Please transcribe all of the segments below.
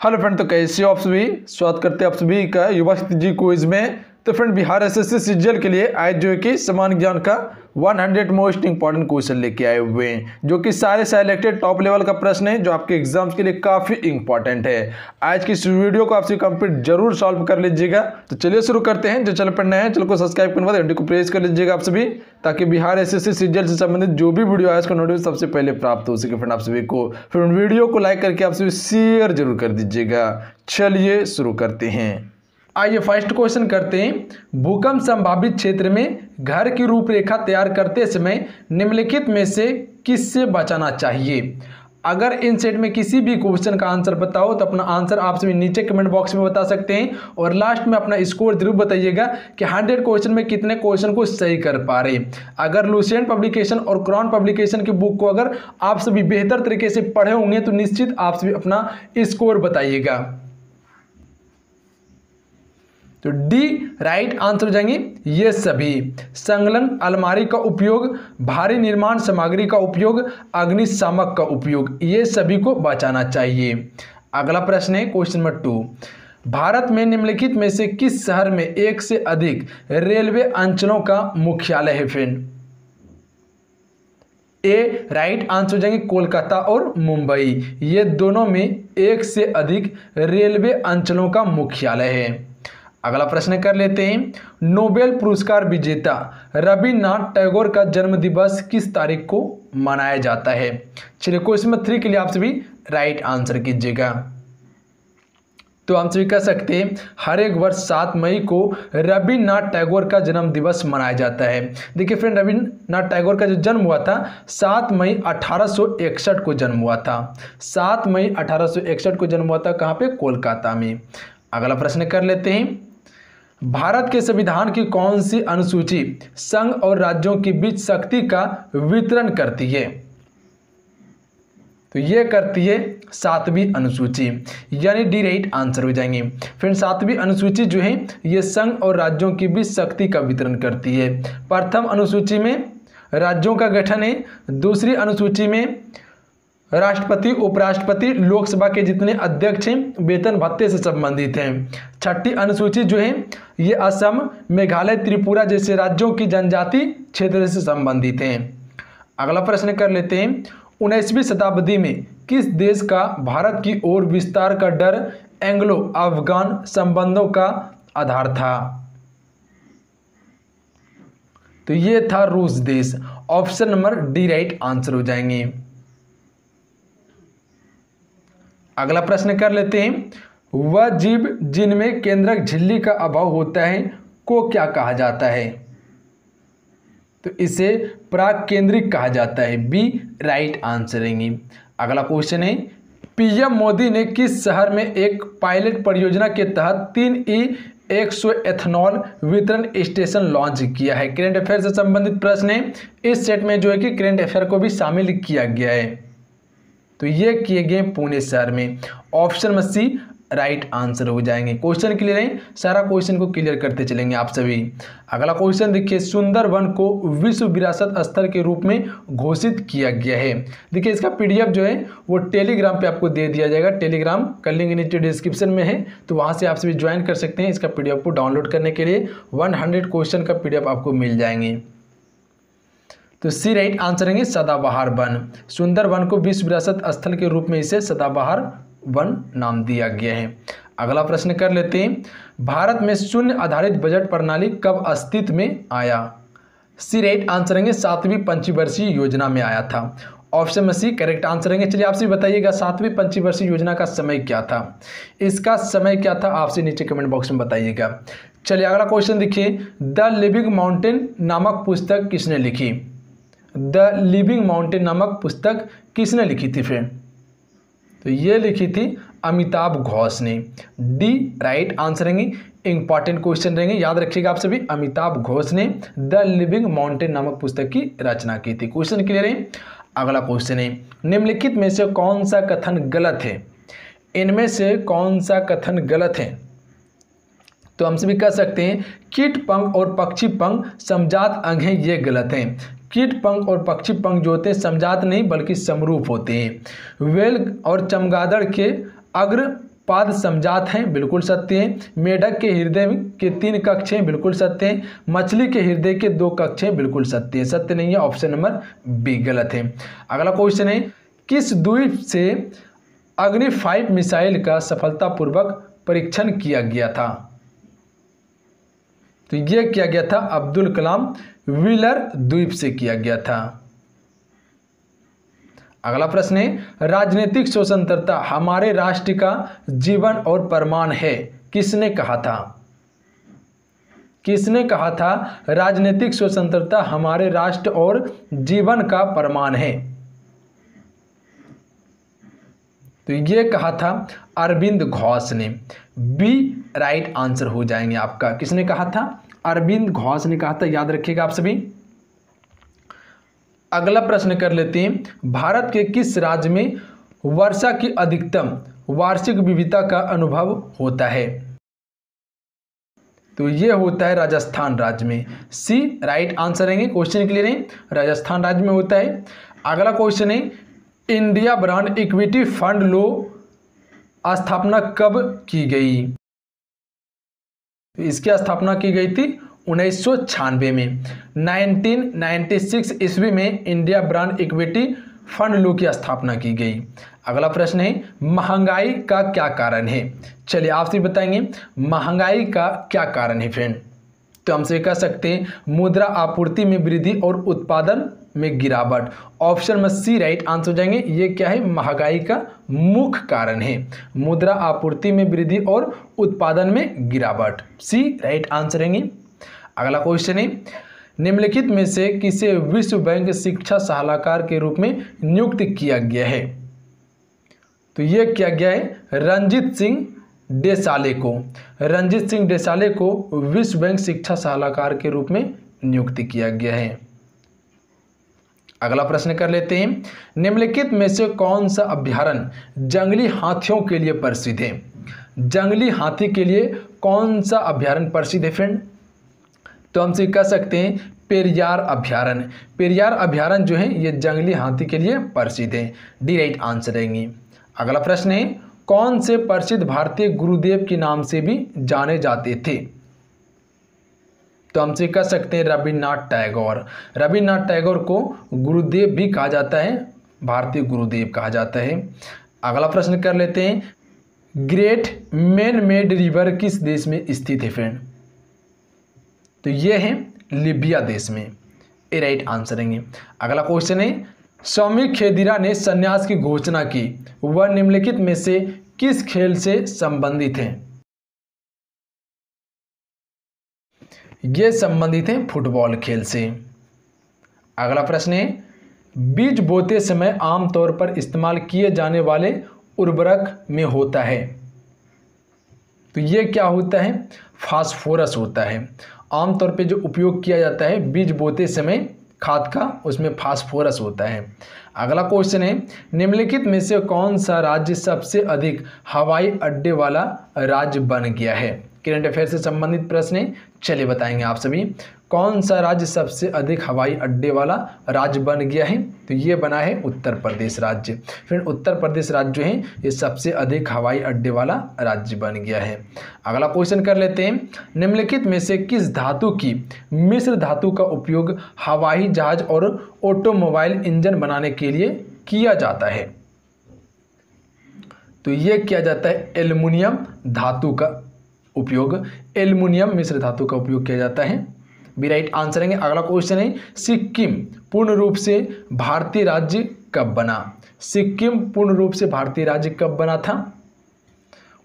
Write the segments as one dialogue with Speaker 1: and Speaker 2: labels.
Speaker 1: Hello friend, तो कैसे हो आप सभी। स्वागत करते हैं आप सभी का युवा शक्ति जी क्विज में। तो फ्रेंड, बिहार एसएससी सीजीएल के लिए आज जो है कि समान ज्ञान का 100 मोस्ट इंपॉर्टेंट क्वेश्चन लेके आए हुए हैं, जो कि सारे सिलेक्टेड टॉप लेवल का प्रश्न है जो आपके एग्जाम्स के लिए काफी इंपॉर्टेंट है। आज की इस वीडियो को आपसे कंप्लीट जरूर सॉल्व कर लीजिएगा। तो चलिए शुरू करते हैं। जो चैनल पर नए हैं चैनल को सब्सक्राइब करने के बाद घंटे को प्रेस कर लीजिएगा आप सभी, ताकि बिहार एसएससी सीजीएल से संबंधित जो भी वीडियो है उसका नोटिफिकेशन सबसे पहले प्राप्त हो सके। फ्रेंड, आप सभी को फिर वीडियो को लाइक करके आप सभी शेयर जरूर कर दीजिएगा। चलिए शुरू करते हैं। आइए फर्स्ट क्वेश्चन करते हैं। भूकंप संभावित क्षेत्र में घर की रूपरेखा तैयार करते समय निम्नलिखित में से किससे बचाना चाहिए। अगर इन सेट में किसी भी क्वेश्चन का आंसर बताओ तो अपना आंसर आप सभी नीचे कमेंट बॉक्स में बता सकते हैं, और लास्ट में अपना स्कोर जरूर बताइएगा कि 100 क्वेश्चन में कितने क्वेश्चन को सही कर पा रहे। अगर लुसेंट पब्लिकेशन और क्रॉन पब्लिकेशन की बुक को अगर आप सभी बेहतर तरीके से पढ़े होंगे तो निश्चित आप सभी अपना स्कोर बताइएगा। तो डी राइट आंसर हो जाएंगे ये सभी। संलग्न अलमारी का उपयोग, भारी निर्माण सामग्री का उपयोग, अग्निशामक का उपयोग, ये सभी को बचाना चाहिए। अगला प्रश्न है क्वेश्चन नंबर 2। भारत में निम्नलिखित में से किस शहर में एक से अधिक रेलवे अंचलों का मुख्यालय है। फ्रेंड, ए राइट आंसर हो जाएंगे कोलकाता और मुंबई, ये दोनों में एक से अधिक रेलवे अंचलों का मुख्यालय है। अगला प्रश्न कर लेते हैं। नोबेल पुरस्कार विजेता रविन्द्रनाथ टैगोर का जन्म दिवस किस तारीख को मनाया जाता है। चलिए क्वेश्चन नंबर 3 के लिए आप सभी राइट आंसर कीजिएगा। तो हम सभी कह सकते हैं हर एक वर्ष 7 मई को रविन्द्रनाथ टैगोर का जन्म दिवस मनाया जाता है। देखिए फ्रेंड, रविन्द्रनाथ टैगोर का जो जन्म हुआ था 7 मई 1861 को जन्म हुआ था। 7 मई 1861 को जन्म हुआ था। कहाँ पे? कोलकाता में। अगला प्रश्न कर लेते हैं। भारत के संविधान की कौन सी अनुसूची संघ और राज्यों के बीच शक्ति का वितरण करती है। तो ये करती है 7वीं अनुसूची, यानी डी राइट आंसर हो जाएंगे। फिर 7वीं अनुसूची जो है ये संघ और राज्यों के बीच शक्ति का वितरण करती है। प्रथम अनुसूची में राज्यों का गठन है। दूसरी अनुसूची में राष्ट्रपति, उपराष्ट्रपति, लोकसभा के जितने अध्यक्ष हैं वेतन भत्ते से संबंधित हैं। छठी अनुसूची जो है ये असम, मेघालय, त्रिपुरा जैसे राज्यों की जनजाति क्षेत्र से संबंधित हैं। अगला प्रश्न कर लेते हैं। 19वीं शताब्दी में किस देश का भारत की ओर विस्तार का डर एंग्लो अफगान संबंधों का आधार था। तो ये था रूस देश। Option number D right answer हो जाएंगे। अगला प्रश्न कर लेते हैं। वह जीव जिनमें केंद्रक झिल्ली का अभाव होता है को क्या कहा जाता है। तो इसे प्राकेंद्रिक कहा जाता है। बी राइट आंसर रहेंगे। अगला क्वेश्चन है। पीएम मोदी ने किस शहर में एक पायलट परियोजना के तहत 3E100 एथेनॉल वितरण स्टेशन लॉन्च किया है। करेंट अफेयर से संबंधित प्रश्न है। इस सेट में जो है कि करेंट अफेयर को भी शामिल किया गया है। तो ये किए गए पुणे शहर में। ऑप्शन में सी राइट आंसर हो जाएंगे। क्वेश्चन क्लियर है, सारा क्वेश्चन को क्लियर करते चलेंगे आप सभी। अगला क्वेश्चन देखिए। सुंदरवन को विश्व विरासत स्थल के रूप में घोषित किया गया है। देखिए इसका पीडीएफ जो है वो टेलीग्राम पे आपको दे दिया जाएगा। टेलीग्राम का लिंक नीचे डिस्क्रिप्शन में है, तो वहाँ से आप सभी ज्वाइन कर सकते हैं। इसका पीडीएफ को डाउनलोड करने के लिए 100 क्वेश्चन का पीडीएफ आपको मिल जाएंगे। तो सी राइट आंसर रहेंगे सदाबहार वन। सुंदरवन को विश्व विरासत स्थल के रूप में इसे सदाबहार वन नाम दिया गया है। अगला प्रश्न कर लेते हैं। भारत में शून्य आधारित बजट प्रणाली कब अस्तित्व में आया। सी राइट आंसर रहेंगे 7वीं पंचवर्षीय योजना में आया था। ऑप्शन में सी करेक्ट आंसर रहेंगे। चलिए आपसे बताइएगा 7वीं पंचवर्षीय योजना का समय क्या था। इसका समय क्या था आपसे नीचे कमेंट बॉक्स में बताइएगा। चलिए अगला क्वेश्चन देखिए। द लिविंग माउंटेन नामक पुस्तक किसने लिखी। द लिविंग माउंटेन नामक पुस्तक किसने लिखी थी फ्रेंड। तो ये लिखी थी अमिताभ घोष ने। डी राइट आंसर रहेंगे। इंपॉर्टेंट क्वेश्चन रहेंगे, याद रखिएगा आप सभी। अमिताभ घोष ने द लिविंग माउंटेन नामक पुस्तक की रचना की थी। क्वेश्चन क्लियर है। अगला क्वेश्चन है। निम्नलिखित में से कौन सा कथन गलत है। इनमें से कौन सा कथन गलत है। तो हम सभी कह सकते हैं कीट पंख और पक्षी पंख समजात अंग हैं, ये गलत हैं। कीट पंख और पक्षी पंख जो होते हैं समजात नहीं बल्कि समरूप होते हैं। वेल और चमगादड़ के अग्र पाद समजात हैं, बिल्कुल सत्य है। मेढक के हृदय के 3 कक्ष हैं, बिल्कुल सत्य है। मछली के हृदय के 2 कक्ष हैं, बिल्कुल सत्य है। सत्य नहीं है, ऑप्शन नंबर बी गलत है। अगला क्वेश्चन है, किस द्वीप से अग्नि 5 मिसाइल का सफलतापूर्वक परीक्षण किया गया था? तो यह किया गया था अब्दुल कलाम व्हीलर द्वीप से किया गया था। अगला प्रश्न है, राजनीतिक स्वतंत्रता हमारे राष्ट्र का जीवन और प्रमाण है, किसने कहा था? किसने कहा था राजनीतिक स्वतंत्रता हमारे राष्ट्र और जीवन का प्रमाण है? तो ये कहा था अरविंद घोष ने। बी राइट आंसर हो जाएंगे आपका। किसने कहा था? अरविंद घोष ने कहा था, याद रखिएगा आप सभी। अगला प्रश्न कर लेते हैं, भारत के किस राज्य में वर्षा की अधिकतम वार्षिक विविधता का अनुभव होता है? तो ये होता है राजस्थान राज्य में। सी राइट आंसर रहेंगे। क्वेश्चन क्लियर है, राजस्थान राज्य में होता है। अगला क्वेश्चन है, इंडिया ब्रांड इक्विटी फंड लो स्थापना कब की गई? इसकी स्थापना की गई थी 1996 में। 1996 ईस्वी में इंडिया ब्रांड इक्विटी फंड लो की स्थापना की गई। अगला प्रश्न है, महंगाई का क्या कारण है? चलिए आपसे बताएंगे महंगाई का क्या कारण है फ्रेंड। तो हमसे कह सकते हैं मुद्रा आपूर्ति में वृद्धि और उत्पादन में गिरावट। ऑप्शन में सी राइट आंसर हो जाएंगे। ये क्या है? महंगाई का मुख्य कारण है, मुद्रा आपूर्ति में वृद्धि और उत्पादन में गिरावट। सी राइट आंसर रहेंगे। अगला क्वेश्चन है, निम्नलिखित में से किसे विश्व बैंक शिक्षा सलाहकार के रूप में नियुक्त किया गया है? तो यह किया गया है रंजीत सिंह देसाले को। रंजीत सिंह देसाले को विश्व बैंक शिक्षा सलाहकार के रूप में नियुक्त किया गया है। अगला प्रश्न कर लेते हैं, निम्नलिखित में से कौन सा अभ्यारण्य जंगली हाथियों के लिए प्रसिद्ध है? जंगली हाथी के लिए कौन सा अभ्यारण्य प्रसिद्ध है फ्रेंड? तो हमसे कह सकते हैं पेरियार अभ्यारण्य। पेरियार अभ्यारण्य जो है ये जंगली हाथी के लिए प्रसिद्ध है। डी राइट आंसर रहेंगे। अगला प्रश्न है, कौन से प्रसिद्ध भारतीय गुरुदेव के नाम से भी जाने जाते थे? तो हमसे कह सकते हैं रविन्द्रनाथ टैगोर। रविन्द्रनाथ टैगोर को गुरुदेव भी कहा जाता है, भारतीय गुरुदेव कहा जाता है। अगला प्रश्न कर लेते हैं, ग्रेट मैन मेड रिवर किस देश में स्थित है फ्रेंड? तो ये है लीबिया देश में। ए राइट आंसर रहेंगे। अगला क्वेश्चन है, स्वामी खेदिरा ने संन्यास की घोषणा की, वह निम्नलिखित में से किस खेल से संबंधित है? ये संबंधित है फुटबॉल खेल से। अगला प्रश्न है, बीज बोते समय आमतौर पर इस्तेमाल किए जाने वाले उर्वरक में होता है? तो ये क्या होता है? फास्फोरस होता है। आमतौर पे जो उपयोग किया जाता है बीज बोते समय खाद का, उसमें फास्फोरस होता है। अगला क्वेश्चन है, निम्नलिखित में से कौन सा राज्य सबसे अधिक हवाई अड्डे वाला राज्य बन गया है? करंट अफेयर से संबंधित प्रश्न है, चलिए बताएंगे आप सभी। कौन सा राज्य सबसे अधिक हवाई अड्डे वाला राज्य बन गया है? तो ये बना है उत्तर प्रदेश राज्य। फिर उत्तर प्रदेश राज्य जो है ये सबसे अधिक हवाई अड्डे वाला राज्य बन गया है। अगला क्वेश्चन कर लेते हैं, निम्नलिखित में से किस धातु की मिश्र धातु का उपयोग हवाई जहाज और ऑटोमोबाइल इंजन बनाने के लिए किया जाता है? तो ये किया जाता है एल्युमिनियम धातु का उपयोग, एल्युमिनियम मिश्र धातु का उपयोग किया जाता है। बी राइट आंसर है। अगला क्वेश्चन है, सिक्किम पूर्ण रूप से भारतीय राज्य कब बना? सिक्किम पूर्ण रूप से भारतीय राज्य कब बना था?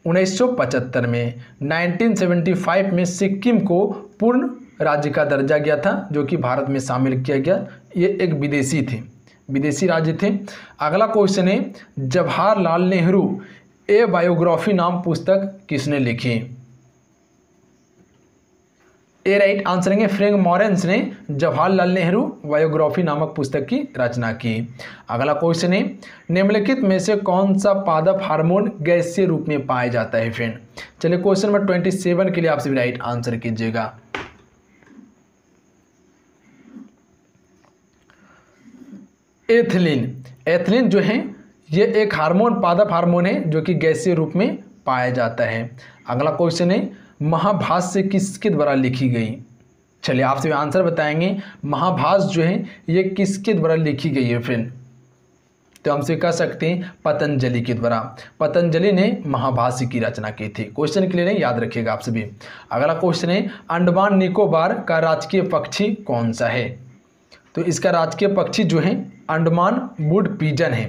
Speaker 1: 1975 में। 1975 में सिक्किम को पूर्ण राज्य का दर्जा गया था, जो कि भारत में शामिल किया गया। ये एक विदेशी थे, विदेशी राज्य थे। अगला क्वेश्चन है, जवाहरलाल नेहरू ए बायोग्राफी नाम पुस्तक किसने लिखी? ए राइट आंसर है, फ्रैंक मॉरेंस ने जवाहरलाल नेहरू बायोग्राफी नामक पुस्तक की रचना की। अगला क्वेश्चन है, निम्नलिखित में से कौन सा पादप हार्मोन गैसीय रूप में पाया जाता है फ्रेंड? चलिए क्वेश्चन नंबर 27 के लिए आप सभी राइट आंसर कीजिएगा। एथिलीन। एथिलीन जो है ये एक हार्मोन, पादप हार्मोन है जो कि गैसीय रूप में पाया जाता है। अगला क्वेश्चन है महाभाष्य किसके द्वारा लिखी गई। चलिए आपसे आंसर बताएंगे महाभाष्य जो है ये किसके द्वारा लिखी गई है फ्रेंड। तो हमसे कह सकते हैं पतंजलि के द्वारा। पतंजलि ने महाभाष्य की रचना की थी। क्वेश्चन क्लियर है, याद रखिएगा आप सभी। अगला क्वेश्चन है अंडमान निकोबार का राजकीय पक्षी कौन सा है। तो इसका राजकीय पक्षी जो है अंडमान वुड पिजन है।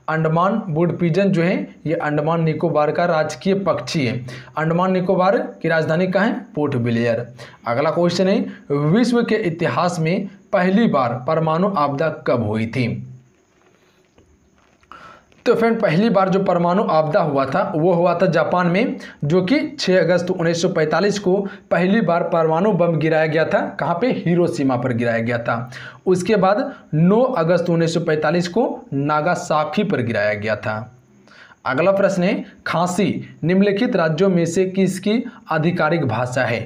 Speaker 1: अंडमान वुड पिजन जो है ये अंडमान निकोबार का राजकीय पक्षी है। अंडमान निकोबार की राजधानी कहाँ है, पोर्ट ब्लेयर। अगला क्वेश्चन है विश्व के इतिहास में पहली बार परमाणु आपदा कब हुई थी। तो फ्रेंड पहली बार जो परमाणु आपदा हुआ था वो हुआ था जापान में, जो कि 6 अगस्त 1945 को पहली बार परमाणु बम गिराया गया था। कहाँ पे, हिरोशिमा पर गिराया गया था। उसके बाद 9 अगस्त 1945 को नागासाकी पर गिराया गया था। अगला प्रश्न है खासी निम्नलिखित राज्यों में से किसकी आधिकारिक भाषा है।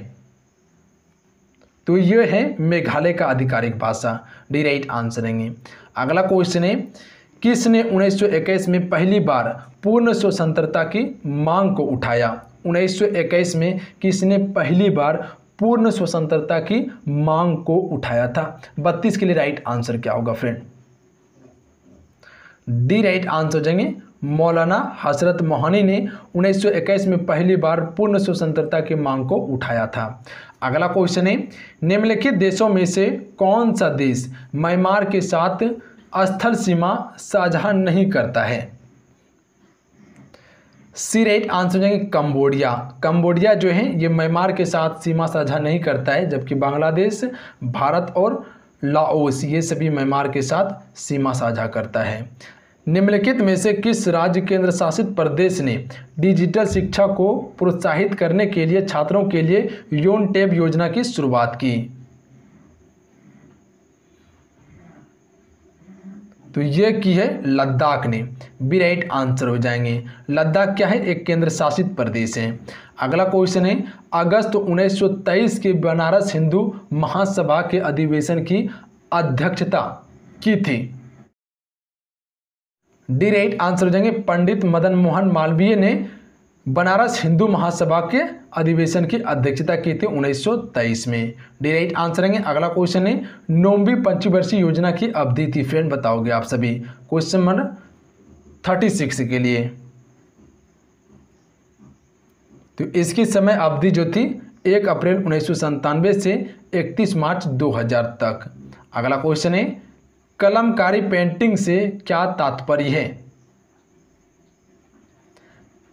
Speaker 1: तो ये है मेघालय का आधिकारिक भाषा, डी राइट आंसर है। अगला क्वेश्चन है किसने 1921 में पहली बार पूर्ण स्वतंत्रता की मांग को उठाया। 1921 में किसने पहली बार पूर्ण स्वतंत्रता की मांग को उठाया था। 32 के लिए राइट आंसर क्या होगा फ्रेंड, डी राइट आंसर हो जाएंगे मौलाना हजरत मोहनी ने 1921 में पहली बार पूर्ण स्वतंत्रता की मांग को उठाया था। अगला क्वेश्चन है निम्नलिखित देशों में से कौन सा देश म्यांमार के साथ स्थल सीमा साझा नहीं करता है। सी राइट आंसर हो जाएंगे कंबोडिया। कंबोडिया जो है ये म्यांमार के साथ सीमा साझा नहीं करता है, जबकि बांग्लादेश, भारत और लाओस ये सभी म्यांमार के साथ सीमा साझा करता है। निम्नलिखित में से किस राज्य केंद्र शासित प्रदेश ने डिजिटल शिक्षा को प्रोत्साहित करने के लिए छात्रों के लिए योन टैब योजना की शुरुआत की। तो ये की है लद्दाख ने, बी राइट आंसर हो जाएंगे। लद्दाख क्या है, एक केंद्र शासित प्रदेश है। अगला क्वेश्चन है अगस्त 1923 के बनारस हिंदू महासभा के अधिवेशन की अध्यक्षता की थी। डी राइट आंसर हो जाएंगे पंडित मदन मोहन मालवीय ने बनारस हिंदू महासभा के अधिवेशन की अध्यक्षता की थी 1923 में। डी राइट आंसर है। अगला क्वेश्चन है 9वीं पंचवर्षीय योजना की अवधि थी फ्रेंड, बताओगे आप सभी। क्वेश्चन नंबर 36 के लिए। तो इसकी समय अवधि जो थी 1 अप्रैल 1997 से 31 मार्च 2000 तक। अगला क्वेश्चन है कलमकारी पेंटिंग से क्या तात्पर्य है।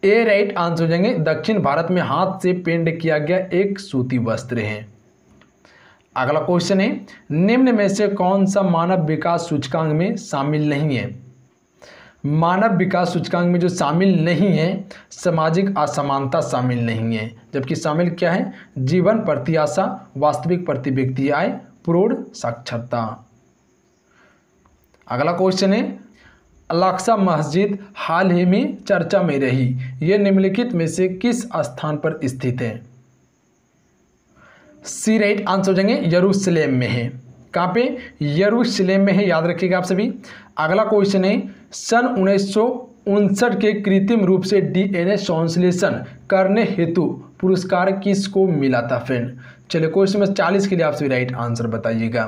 Speaker 1: ए राइट आंसर हो जाएंगे दक्षिण भारत में हाथ से पेंट किया गया एक सूती वस्त्र है। अगला क्वेश्चन है निम्न में से कौन सा मानव विकास सूचकांक में शामिल नहीं है। मानव विकास सूचकांक में जो शामिल नहीं है सामाजिक असमानता शामिल नहीं है, जबकि शामिल क्या है, जीवन प्रत्याशा, वास्तविक प्रति व्यक्ति आय, प्रौढ़ साक्षरता। अगला क्वेश्चन है अल-अक्सा मस्जिद हाल ही में चर्चा में रही, यह निम्नलिखित में से किस स्थान पर स्थित है। सी राइट आंसर हो जाएंगे यरूशलेम में है। कहाँ पे, यरूशलेम में है, याद रखिएगा आप सभी। अगला क्वेश्चन है सन 1959 के कृत्रिम रूप से DNA संश्लेषण करने हेतु पुरस्कार किसको मिला था फ्रेंड। चलिए क्वेश्चन में 40 के लिए आप सभी राइट आंसर बताइएगा।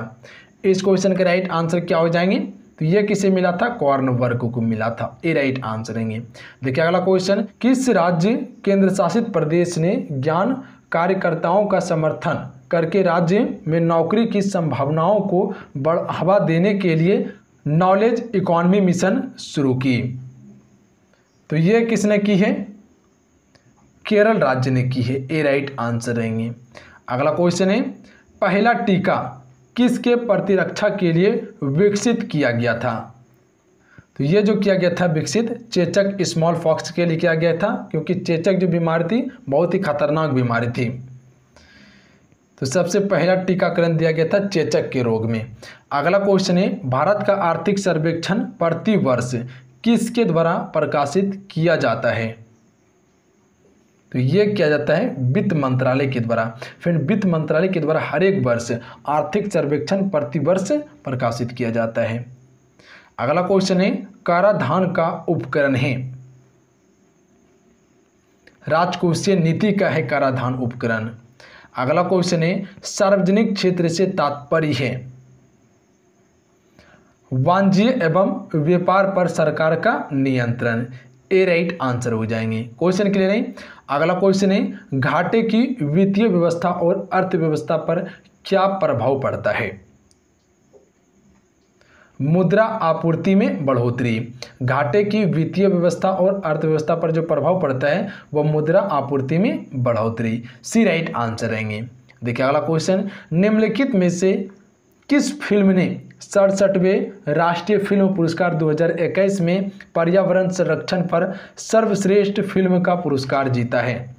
Speaker 1: इस क्वेश्चन के राइट आंसर क्या हो जाएंगे, तो ये किसे मिला था, कॉर्नवर्ग को मिला था। ए राइट आंसर रहेंगे। देखिए अगला क्वेश्चन किस राज्य केंद्र शासित प्रदेश ने ज्ञान कार्यकर्ताओं का समर्थन करके राज्य में नौकरी की संभावनाओं को बढ़ावा देने के लिए नॉलेज इकोनॉमी मिशन शुरू की। तो ये किसने की है, केरल राज्य ने की है। ए राइट आंसर रहेंगे। अगला क्वेश्चन है पहला टीका किसके प्रतिरक्षा के लिए विकसित किया गया था। तो ये जो किया गया था विकसित चेचक स्मॉल पॉक्स के लिए किया गया था, क्योंकि चेचक जो बीमारी थी बहुत ही खतरनाक बीमारी थी। तो सबसे पहला टीकाकरण दिया गया था चेचक के रोग में। अगला क्वेश्चन है भारत का आर्थिक सर्वेक्षण प्रति वर्ष किसके द्वारा प्रकाशित किया जाता है। तो ये किया जाता है वित्त मंत्रालय के द्वारा। फिर वित्त मंत्रालय के द्वारा हर एक वर्ष आर्थिक सर्वेक्षण प्रति वर्ष प्रकाशित किया जाता है। अगला क्वेश्चन है कराधान का उपकरण है राजकोषीय नीति का है कराधान उपकरण। अगला क्वेश्चन है सार्वजनिक क्षेत्र से तात्पर्य है वाणिज्य एवं व्यापार पर सरकार का नियंत्रण। ए राइट आंसर हो जाएंगे। क्वेश्चन क्लियर है। अगला क्वेश्चन है घाटे की वित्तीय व्यवस्था और अर्थव्यवस्था पर क्या प्रभाव पड़ता है। मुद्रा आपूर्ति में बढ़ोतरी। घाटे की वित्तीय व्यवस्था और अर्थव्यवस्था पर जो प्रभाव पड़ता है वह मुद्रा आपूर्ति में बढ़ोतरी। सी राइट आंसर रहेंगे। देखिए अगला क्वेश्चन निम्नलिखित में से किस फिल्म ने 67वें राष्ट्रीय फिल्म पुरस्कार 2021 में पर्यावरण संरक्षण पर सर्वश्रेष्ठ फिल्म का पुरस्कार जीता है।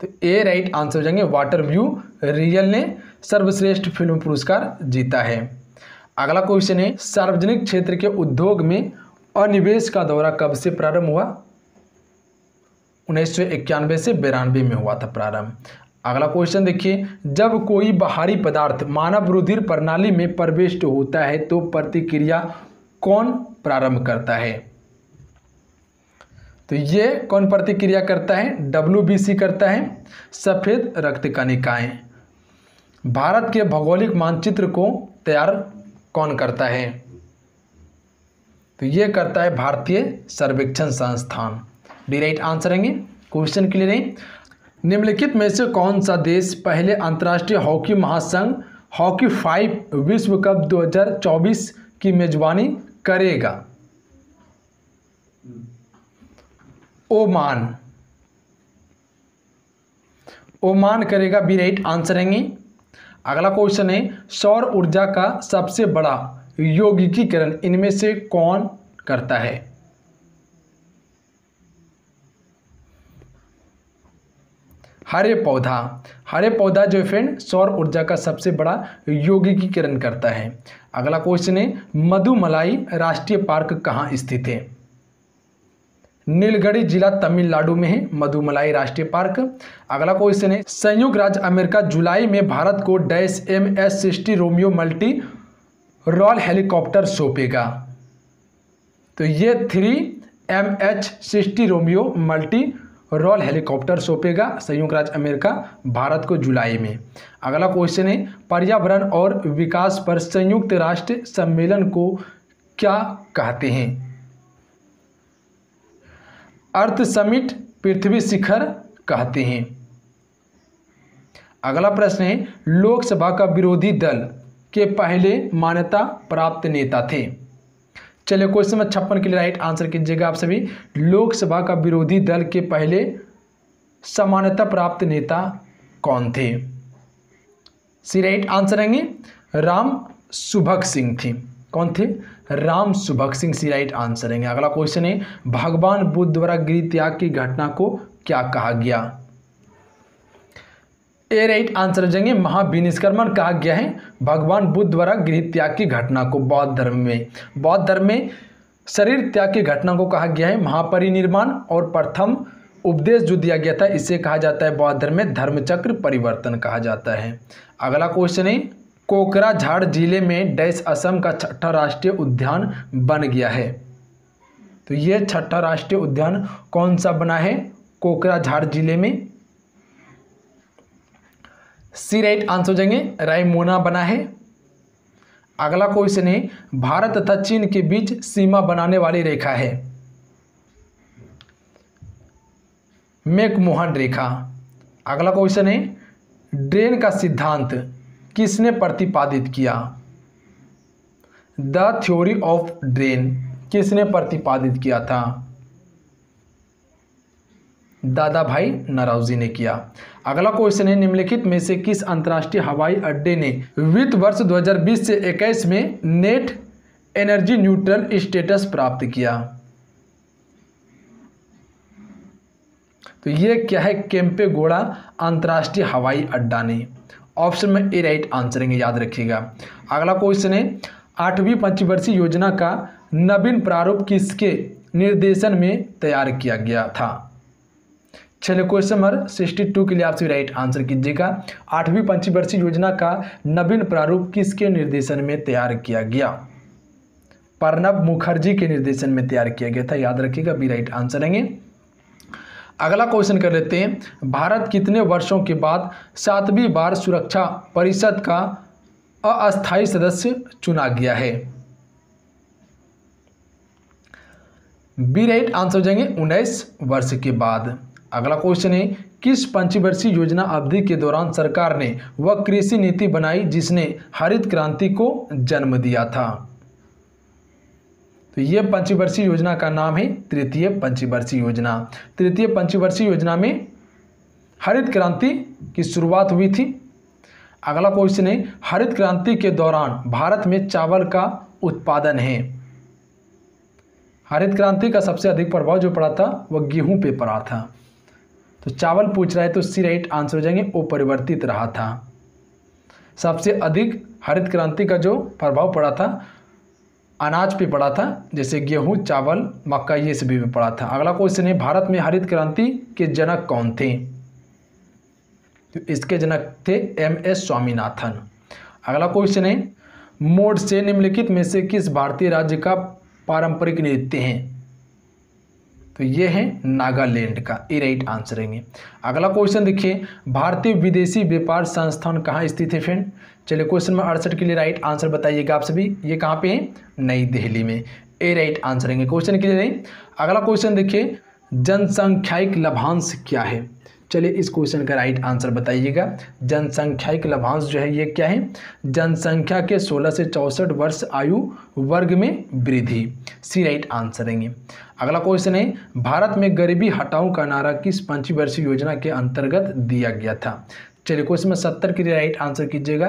Speaker 1: तो ए राइट आंसर हो जाएंगे वाटर व्यू रियल ने सर्वश्रेष्ठ फिल्म पुरस्कार जीता है। अगला क्वेश्चन है सार्वजनिक क्षेत्र के उद्योग में अनिवेश का दौरा कब से प्रारंभ हुआ। 1991 से 92 में हुआ था प्रारंभ। अगला क्वेश्चन देखिए जब कोई बाहरी पदार्थ मानव रुधिर प्रणाली में प्रविष्ट होता है तो प्रतिक्रिया कौन प्रारंभ करता है। तो ये कौन प्रतिक्रिया करता है। WBC करता है सफेद रक्त कणिकाएं। भारत के भौगोलिक मानचित्र को तैयार कौन करता है। तो ये करता है भारतीय सर्वेक्षण संस्थान। डी राइट आंसर रहेंगे। क्वेश्चन क्लियर है। निम्नलिखित में से कौन सा देश पहले अंतर्राष्ट्रीय हॉकी महासंघ हॉकी 5 विश्व कप 2024 की मेजबानी करेगा। ओमान करेगा। बी राइट आंसर रहेंगे। अगला क्वेश्चन है सौर ऊर्जा का सबसे बड़ा यौगिकीकरण इनमें से कौन करता है। हरे पौधा जो फ्रेंड सौर ऊर्जा का सबसे बड़ा यौगिकीकरण करता है। अगला क्वेश्चन है मधुमलाई राष्ट्रीय पार्क कहाँ स्थित है। नीलगिरी जिला तमिलनाडु में है मधुमलाई राष्ट्रीय पार्क। अगला क्वेश्चन है संयुक्त राज्य अमेरिका जुलाई में भारत को -MS-60 Romeo multi roll helicopter सौंपेगा। तो ये 3MH-60 Romeo multi roll helicopter सौंपेगा संयुक्त राज्य अमेरिका भारत को जुलाई में। अगला क्वेश्चन है पर्यावरण और विकास पर संयुक्त राष्ट्र सम्मेलन को क्या कहते हैं। अर्थ समिट पृथ्वी शिखर कहते हैं। अगला प्रश्न है लोकसभा का विरोधी दल के पहले मान्यता प्राप्त नेता थे। चलिए क्वेश्चन नंबर 56 के लिए राइट आंसर कीजिएगा आप सभी। लोकसभा का विरोधी दल के पहले समानता प्राप्त नेता कौन थे। सी राइट आंसर रहेंगे राम सुभग सिंह थी। कौन थे। राम सुभग सिंह। सी राइट आंसर रहेंगे। अगला क्वेश्चन है भगवान बुद्ध द्वारा गृह त्याग की घटना को क्या कहा गया। ए राइट आंसर हो जाएंगे महाविनिष्क्रमण कहा गया है भगवान बुद्ध द्वारा गृह त्याग की घटना को। बौद्ध धर्म में शरीर त्याग की घटना को कहा गया है महापरिनिर्वाण। और प्रथम उपदेश जो दिया गया था इसे कहा जाता है बौद्ध धर्म में धर्मचक्र परिवर्तन कहा जाता है। अगला क्वेश्चन है कोकराझाड़ जिले में डैश असम का 6ठा राष्ट्रीय उद्यान बन गया है। तो ये 6ठा राष्ट्रीय उद्यान कौन सा बना है कोकराझाड़ जिले में। सी राइट आंसर हो जाएंगे रायमोना बना है। अगला क्वेश्चन है भारत तथा चीन के बीच सीमा बनाने वाली रेखा है मैकमोहन रेखा। अगला क्वेश्चन है ड्रेन का सिद्धांत किसने प्रतिपादित किया। द थ्योरी ऑफ ड्रेन किसने प्रतिपादित किया था। दादा भाई नौरोजी ने किया। अगला क्वेश्चन है निम्नलिखित में से किस अंतर्राष्ट्रीय हवाई अड्डे ने वित्त वर्ष 2020 से 21 में नेट एनर्जी न्यूट्रल स्टेटस प्राप्त किया। तो ये क्या है केम्पेगौड़ा अंतर्राष्ट्रीय हवाई अड्डा ने। ऑप्शन में ए राइट आंसर है याद रखिएगा। अगला क्वेश्चन है 8वीं पंचवर्षीय योजना का नवीन प्रारूप किसके निर्देशन में तैयार किया गया था। चलिए क्वेश्चन नंबर 62 के लिए आप सभी राइट आंसर कीजिएगा। 8वीं पंचवर्षीय योजना का नवीन प्रारूप किसके निर्देशन में तैयार किया गया। प्रणब मुखर्जी के निर्देशन में तैयार किया गया था। याद रखिएगा बी राइट आंसर रहेंगे। अगला क्वेश्चन कर लेते हैं, भारत कितने वर्षों के बाद 7वीं बार सुरक्षा परिषद का अस्थायी सदस्य चुना गया है? बी राइट आंसर हो जाएंगे 19 वर्ष के बाद। अगला क्वेश्चन है, किस पंचवर्षीय योजना अवधि के दौरान सरकार ने वह कृषि नीति बनाई जिसने हरित क्रांति को जन्म दिया था? तो यह पंचवर्षीय योजना का नाम है तृतीय पंचवर्षीय योजना। तृतीय पंचवर्षीय योजना में हरित क्रांति की शुरुआत हुई थी। अगला क्वेश्चन है, हरित क्रांति के दौरान भारत में चावल का उत्पादन है। हरित क्रांति का सबसे अधिक प्रभाव जो पड़ा था वह गेहूं पे पड़ा था, तो चावल पूछ रहा है तो सी राइट आंसर हो जाएंगे अपरिवर्तित रहा था। सबसे अधिक हरित क्रांति का जो प्रभाव पड़ा था अनाज पे पड़ा था, जैसे गेहूं, चावल, मक्का, ये सभी पे पड़ा था। अगला क्वेश्चन है, भारत में हरित क्रांति के जनक कौन थे? तो इसके जनक थे MS स्वामीनाथन। अगला क्वेश्चन है, मोड से निम्नलिखित में से किस भारतीय राज्य का पारंपरिक नृत्य है? तो ये है नागालैंड का, ए राइट आंसर रहेंगे। अगला क्वेश्चन देखिए, भारतीय विदेशी व्यापार संस्थान कहाँ स्थित है फ्रेंड? चलिए क्वेश्चन नंबर 68 के लिए राइट आंसर बताइएगा आप सभी। ये कहाँ पे है? नई दिल्ली में, ए राइट आंसर रहेंगे। क्वेश्चन क्लियर है। अगला क्वेश्चन देखिए, जनसंख्यायिक लाभांश क्या है? चलिए इस क्वेश्चन का राइट आंसर बताइएगा। जनसंख्यायिक लाभांश जो है ये क्या है? जनसंख्या के 16 से 64 वर्ष आयु वर्ग में वृद्धि, सी राइट आंसर रहेंगे। अगला क्वेश्चन है, भारत में गरीबी हटाओ का नारा किस पंचवर्षीय योजना के अंतर्गत दिया गया था? चलिए क्वेश्चन में 70 के लिए राइट आंसर कीजिएगा।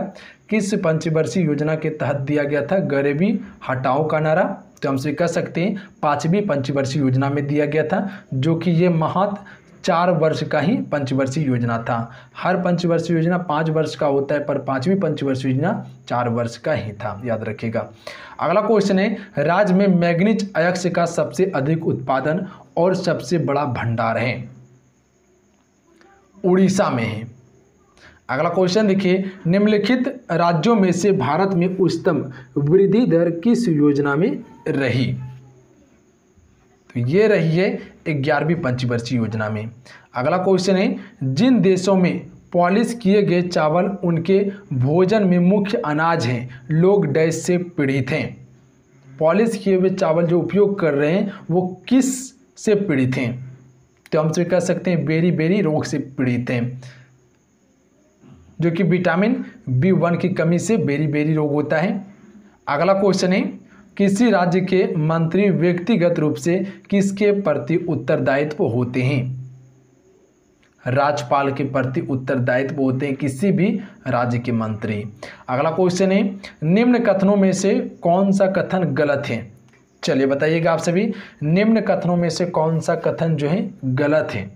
Speaker 1: किस पंचवर्षीय योजना के तहत दिया गया था गरीबी हटाओ का नारा? तो हमसे कह सकते हैं 5वीं पंचवर्षीय योजना में दिया गया था, जो कि ये महत्व 4 वर्ष का ही पंचवर्षीय योजना था। हर पंचवर्षीय योजना 5 वर्ष का होता है, पर 5वीं पंचवर्षीय योजना 4 वर्ष का ही था, याद रखिएगा। अगला क्वेश्चन है, राज्य में मैग्नीज अयस्क का सबसे अधिक उत्पादन और सबसे बड़ा भंडार है? उड़ीसा में है। अगला क्वेश्चन देखिए, निम्नलिखित राज्यों में से भारत में उच्चतम वृद्धि दर किस योजना में रही? तो ये रही है 11वीं पंचवर्षीय योजना में। अगला क्वेश्चन है, जिन देशों में पॉलिश किए गए चावल उनके भोजन में मुख्य अनाज हैं, लोग डैश से पीड़ित हैं? पॉलिश किए हुए चावल जो उपयोग कर रहे हैं वो किस से पीड़ित हैं? तो हम कह सकते हैं बेरी रोग से पीड़ित हैं, जो कि विटामिन B1 की कमी से बेरी रोग होता है। अगला क्वेश्चन है, किसी राज्य के मंत्री व्यक्तिगत रूप से किसके प्रति उत्तरदायित्व होते हैं? राज्यपाल के प्रति उत्तरदायित्व होते हैं किसी भी राज्य के मंत्री। अगला क्वेश्चन है, निम्न कथनों में से कौन सा कथन गलत है? चलिए बताइएगा आप सभी, निम्न कथनों में से कौन सा कथन जो है गलत है?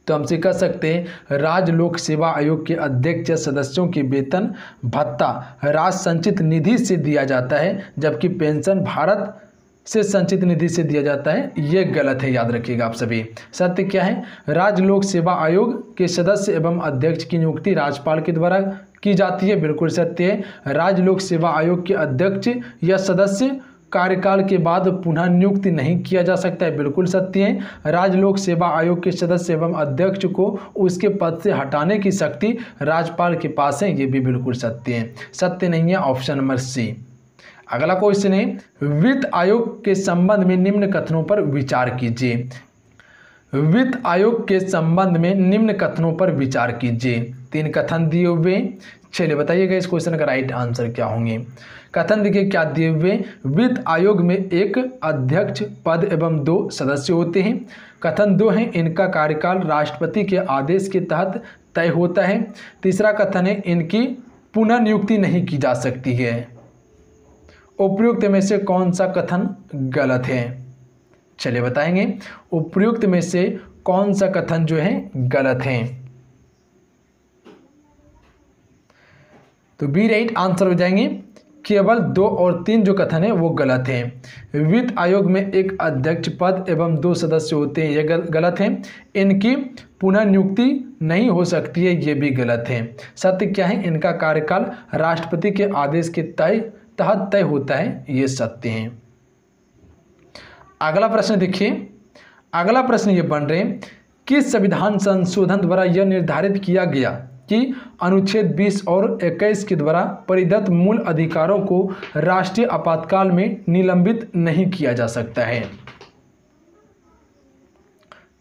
Speaker 1: तो हमसे कह सकते हैं राज्य लोक सेवा आयोग के अध्यक्ष या सदस्यों के वेतन भत्ता राज्य संचित निधि से दिया जाता है, जबकि पेंशन भारत से संचित निधि से दिया जाता है। ये गलत है, याद रखिएगा आप सभी। सत्य क्या है? राज्य लोक सेवा आयोग के सदस्य एवं अध्यक्ष की नियुक्ति राज्यपाल के द्वारा की जाती है, बिल्कुल सत्य है। राज्य लोक सेवा आयोग के अध्यक्ष या सदस्य कार्यकाल के बाद पुनः नियुक्ति नहीं किया जा सकता है, बिल्कुल सत्य है। राज्य लोक सेवा आयोग के सदस्य एवं अध्यक्ष को उसके पद से हटाने की शक्ति राज्यपाल के पास है, ये भी बिल्कुल सत्य है। सत्य नहीं है ऑप्शन नंबर सी। अगला क्वेश्चन है, वित्त आयोग के संबंध में निम्न कथनों पर विचार कीजिए। वित्त आयोग के संबंध में निम्न कथनों पर विचार कीजिए। 3 कथन दिए हुए, चलिए बताइएगा इस क्वेश्चन का राइट आंसर क्या होंगे। कथन देखिए क्या दिए हुए, वित्त आयोग में एक अध्यक्ष पद एवं 2 सदस्य होते हैं। कथन 2 है, इनका कार्यकाल राष्ट्रपति के आदेश के तहत तय होता है। तीसरा कथन है, इनकी पुनः नियुक्ति नहीं की जा सकती है। उपयुक्त में से कौन सा कथन गलत है? चलिए बताएंगे उपयुक्त में से कौन सा कथन जो है गलत है। तो बी राइट आंसर हो जाएंगे। केवल 2 और 3 जो कथन है वो गलत है। वित्त आयोग में एक अध्यक्ष पद एवं 2 सदस्य होते हैं, ये गलत है। इनकी पुनः नियुक्ति नहीं हो सकती है, ये भी गलत है। सत्य क्या है? इनका कार्यकाल राष्ट्रपति के आदेश के तहत तय होता है, ये सत्य है। अगला प्रश्न देखिए, अगला प्रश्न ये बन रहे किस संविधान संशोधन द्वारा यह निर्धारित किया गया कि अनुच्छेद 20 और 21 के द्वारा परिदत्त मूल अधिकारों को राष्ट्रीय आपातकाल में निलंबित नहीं किया जा सकता है।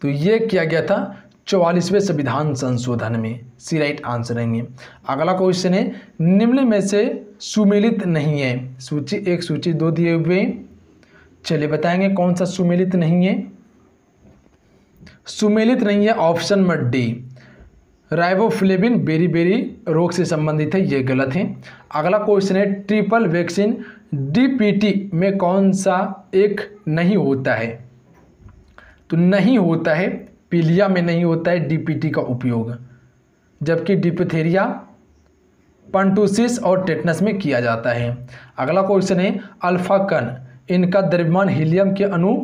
Speaker 1: तो ये किया गया था 44वें संविधान संशोधन में। सी राइट आंसर रहेंगे। अगला क्वेश्चन है निम्न में से सुमेलित नहीं है। सूची 1 सूची 2 दिए हुए, चलिए बताएंगे कौन सा सुमेलित नहीं है। सुमेलित नहीं है ऑप्शन में डी, राइबोफ्लेविन बेरी रोग से संबंधित है, ये गलत है। अगला क्वेश्चन है ट्रिपल वैक्सीन डीपीटी में कौन सा एक नहीं होता है। तो नहीं होता है, पीलिया में नहीं होता है डीपीटी का उपयोग, जबकि डिप्थेरिया, पंटूसिस और टेटनस में किया जाता है। अगला क्वेश्चन है अल्फा कण, इनका द्रव्यमान हीलियम के अणु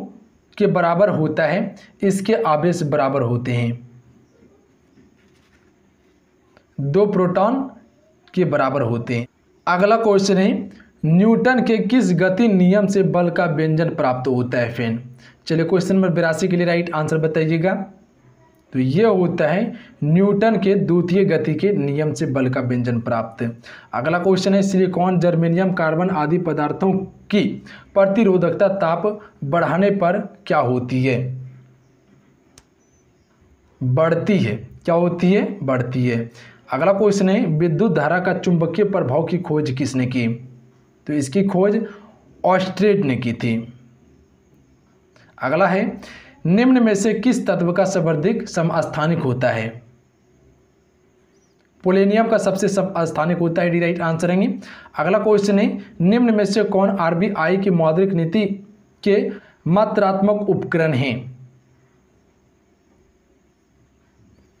Speaker 1: के बराबर होता है, इसके आवेश बराबर होते हैं, 2 प्रोटॉन के बराबर होते हैं। अगला क्वेश्चन है न्यूटन के किस गति नियम से बल का व्यंजन प्राप्त होता है फैन। चलिए क्वेश्चन नंबर 82 के लिए राइट आंसर बताइएगा। तो ये होता है न्यूटन के द्वितीय गति के नियम से बल का व्यंजन प्राप्त। अगला क्वेश्चन है सिलिकॉन, जर्मेनियम, कार्बन आदि पदार्थों की प्रतिरोधकता ताप बढ़ाने पर क्या होती है। बढ़ती है। क्या होती है? बढ़ती है। अगला क्वेश्चन है विद्युत धारा का चुंबकीय प्रभाव की खोज किसने की। तो इसकी खोज ऑस्ट्रेड ने की थी। अगला है निम्न में से किस तत्व का सर्वाधिक समस्थानिक होता है। पोलेनियम का सबसे समस्थानिक होता है, डी राइट आंसर है। अगला क्वेश्चन है निम्न में से कौन आरबीआई की मौद्रिक नीति के मात्रात्मक उपकरण हैं।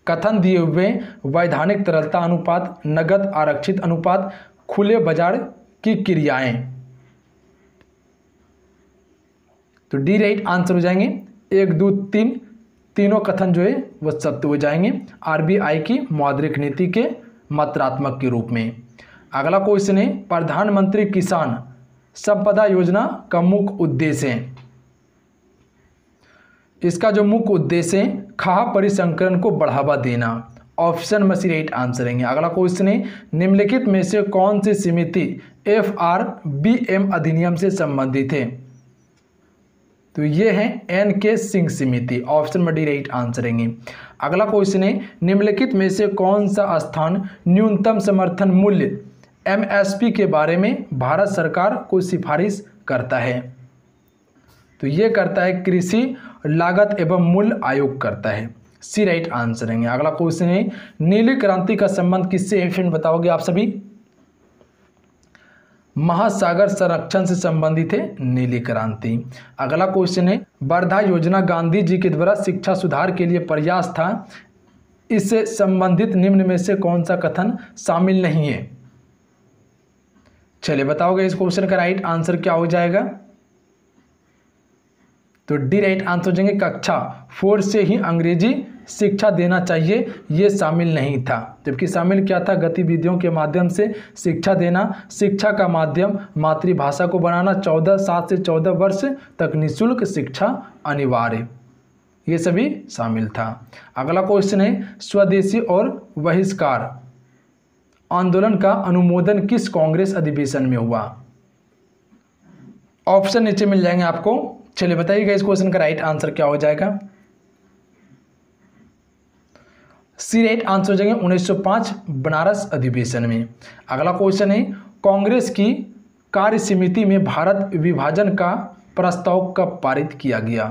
Speaker 1: कथन दिए हुए वैधानिक तरलता अनुपात, नगद आरक्षित अनुपात, खुले बाजार की क्रियाएं। तो डी राइट आंसर हो जाएंगे। 1 2 3 तीनों कथन जो है वह सत्य हो जाएंगे आरबीआई की मौद्रिक नीति के मात्रात्मक के रूप में। अगला क्वेश्चन है प्रधानमंत्री किसान संपदा योजना का मुख्य उद्देश्य है। इसका जो मुख्य उद्देश्य है खाद्य परिसंकरण को बढ़ावा देना। ऑप्शन में सी राइट आंसर है। अगला क्वेश्चन है निम्नलिखित में से कौन सी समिति FRBM अधिनियम से संबंधित है। तो ये है NK सिंह समिति। ऑप्शन में डी राइट आंसर है। अगला क्वेश्चन है निम्नलिखित में से कौन सा स्थान न्यूनतम समर्थन मूल्य MSP के बारे में भारत सरकार को सिफारिश करता है। तो ये करता है कृषि लागत एवं मूल्य आयोग करता है। सी राइट आंसर है। अगला क्वेश्चन है नीली क्रांति का संबंध किससे है फ्रेंड बताओगे आप सभी। महासागर संरक्षण से संबंधित है नीली क्रांति। अगला क्वेश्चन है वर्धा योजना गांधी जी के द्वारा शिक्षा सुधार के लिए प्रयास था, इससे संबंधित निम्न में से कौन सा कथन शामिल नहीं है। चलिए बताओगे इस क्वेश्चन का राइट आंसर क्या हो जाएगा। तो डी राइट आंसर हो जाएंगे कक्षा 4 से ही अंग्रेजी शिक्षा देना चाहिए, ये शामिल नहीं था। जबकि शामिल क्या था गतिविधियों के माध्यम से शिक्षा देना, शिक्षा का माध्यम मातृभाषा को बनाना, 7 से 14 वर्ष तक निःशुल्क शिक्षा अनिवार्य, ये सभी शामिल था। अगला क्वेश्चन है स्वदेशी और बहिष्कार आंदोलन का अनुमोदन किस कांग्रेस अधिवेशन में हुआ। ऑप्शन नीचे मिल जाएंगे आपको। चलिए बताइएगा इस क्वेश्चन का राइट आंसर क्या हो जाएगा। सी राइट आंसर हो जाएंगे 1905 बनारस अधिवेशन में। अगला क्वेश्चन है कांग्रेस की कार्य समिति में भारत विभाजन का प्रस्ताव कब पारित किया गया।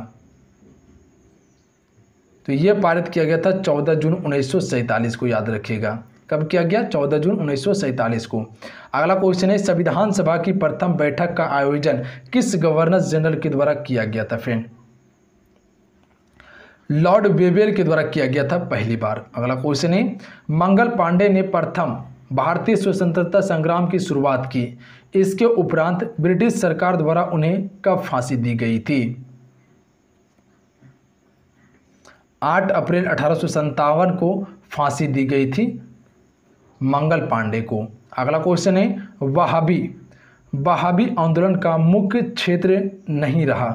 Speaker 1: तो यह पारित किया गया था 14 जून 1947 को, याद रखिएगा कब किया गया 14 जून 1947 को। अगला क्वेश्चन है संविधान सभा की प्रथम बैठक का आयोजन किस गवर्नर जनरल के द्वारा किया गया था फ्रेंड। लॉर्ड वेवेल के द्वारा किया गया था पहली बार। अगला क्वेश्चन है मंगल पांडे ने प्रथम भारतीय स्वतंत्रता संग्राम की शुरुआत की, इसके उपरांत ब्रिटिश सरकार द्वारा उन्हें कब फांसी दी गई थी। 8 अप्रैल 1857 को फांसी दी गई थी मंगल पांडे को। अगला क्वेश्चन है वहाबी आंदोलन का मुख्य क्षेत्र नहीं रहा।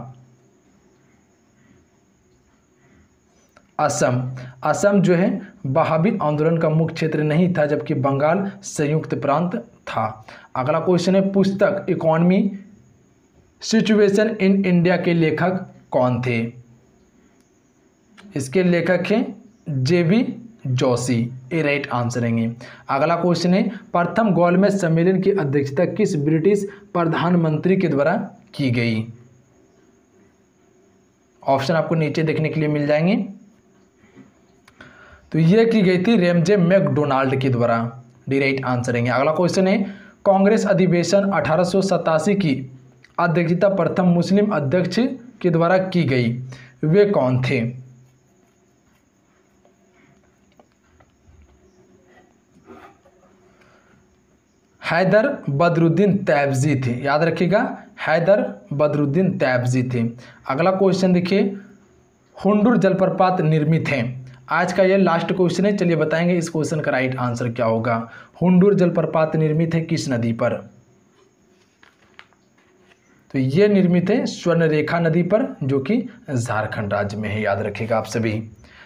Speaker 1: असम। असम जो है वहाबी आंदोलन का मुख्य क्षेत्र नहीं था, जबकि बंगाल संयुक्त प्रांत था। अगला क्वेश्चन है, पुस्तक इकोनॉमी सिचुएशन इन इंडिया के लेखक कौन थे? इसके लेखक हैं जेबी जोशी, ये राइट आंसर रहेंगे। अगला क्वेश्चन है, प्रथम गोलमेज सम्मेलन की अध्यक्षता किस ब्रिटिश प्रधानमंत्री के द्वारा की गई? ऑप्शन आपको नीचे देखने के लिए मिल जाएंगे। तो यह की गई थी रैमजे मैकडोनाल्ड के द्वारा, डी राइट आंसर रहेंगे। अगला क्वेश्चन है, कांग्रेस अधिवेशन 1887 की अध्यक्षता प्रथम मुस्लिम अध्यक्ष के द्वारा की गई, वे कौन थे? हैदर बदरुद्दीन तैयबजी थे, याद रखिएगा, हैदर बदरुद्दीन तैयबजी थे। अगला क्वेश्चन देखिए, हुंडुर जलप्रपात निर्मित है। आज का यह लास्ट क्वेश्चन है, चलिए बताएंगे इस क्वेश्चन का राइट आंसर क्या होगा। हुंडुर जलप्रपात निर्मित है किस नदी पर? तो यह निर्मित है स्वर्णरेखा नदी पर, जो कि झारखंड राज्य में है, याद रखिएगा आप सभी।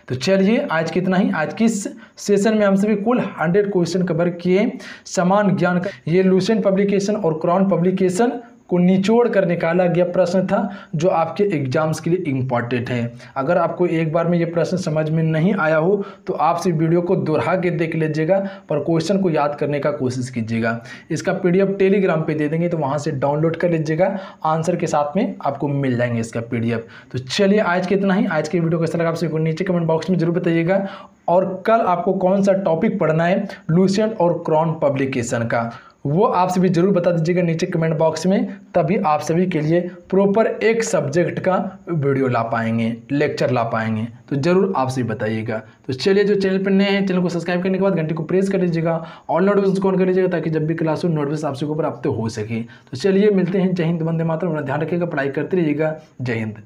Speaker 1: तो चलिए आज कितना ही, आज की इस सेशन में हम सभी कुल 100 क्वेश्चन कवर किए। समान ज्ञान का ये लुसेंट पब्लिकेशन और क्रॉन पब्लिकेशन को निचोड़ कर निकाला गया प्रश्न था, जो आपके एग्जाम्स के लिए इम्पॉर्टेंट है। अगर आपको एक बार में ये प्रश्न समझ में नहीं आया हो तो आप इस वीडियो को दोहरा के देख लीजिएगा, पर क्वेश्चन को याद करने का कोशिश कीजिएगा। इसका PDF टेलीग्राम पे दे देंगे, तो वहाँ से डाउनलोड कर लीजिएगा, आंसर के साथ में आपको मिल जाएंगे इसका PDF। तो चलिए आज के इतना ही। आज के वीडियो कैसा लगा आप सभी को नीचे कमेंट बॉक्स में जरूर बताइएगा, और कल आपको कौन सा टॉपिक पढ़ना है लुसेंट और क्रॉन पब्लिकेशन का, वो आप सभी जरूर बता दीजिएगा नीचे कमेंट बॉक्स में। तभी आप सभी के लिए प्रॉपर एक सब्जेक्ट का वीडियो ला पाएंगे, लेक्चर ला पाएंगे, तो जरूर आप सभी बताइएगा। तो चलिए, जो चैनल पर नए हैं चैनल को सब्सक्राइब करने के बाद घंटी को प्रेस कर लीजिएगा, ऑल नोटिफिकेशन ऑन कर लीजिएगा, ताकि जब भी क्लास हो नोटिफिकेशन आप सभी को प्राप्त हो सके। तो चलिए मिलते हैं। जय हिंद, वंदे मातरम। अपना ध्यान रखिएगा, पढ़ाई करते रहिएगा। जय हिंद।